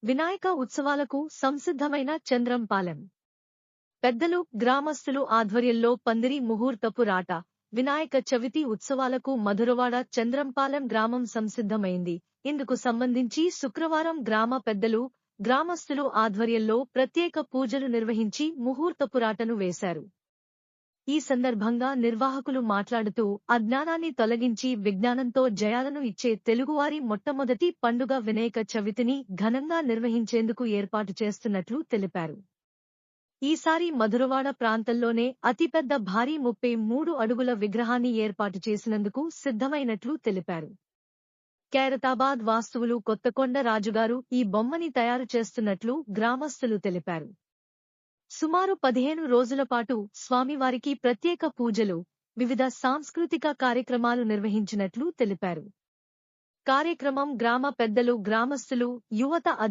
వినాయక ఉత్సవాలకు సంసిద్ధమైన చంద్రంపాలెం. పెద్దలు, గ్రామస్తులు ఆధ్వర్యంలో పందిరి ముహూర్తపు రాట. వినాయక చవితి ఉత్సవాలకు మధురవాడ చంద్రంపాలెం గ్రామం సంసిద్ధమైంది. ఇందుకు సంబంధించి శుక్రవారం గ్రామ పెద్దలు, గ్రామస్తులు ఆధ్వర్యంలో ప్రత్యేక పూజలు నిర్వహించి ముహూర్తపు రాటను వేశారు. ఈ సందర్భంగా నిర్వాహకులు మాట్లాడుతూ అజ్ఞానాన్ని తొలగించి విజ్ఞానంతో జయాలను ఇచ్చే తెలుగువారి మొట్టమొదటి పండుగ వినాయక చవితిని ఘనంగా నిర్వహించేందుకు ఏర్పాటు చేస్తున్నట్లు తెలిపారు. ఈసారి మధురవాడ ప్రాంతంలోనే అతిపెద్ద భారీ 33 అడుగుల విగ్రహాన్ని ఏర్పాటు చేసినందుకు సిద్ధమైనట్లు తెలిపారు. ఖైరతాబాద్ వాస్తువులు కొత్తకొండ రాజుగారు ఈ బొమ్మని తయారు చేస్తున్నట్లు గ్రామస్తులు తెలిపారు. సుమారు 15 రోజుల పాటు స్వామివారికి ప్రత్యేక పూజలు, వివిధ సాంస్కృతిక కార్యక్రమాలు నిర్వహించినట్లు తెలిపారు. కార్యక్రమం గ్రామ పెద్దలు, గ్రామస్తులు, యువత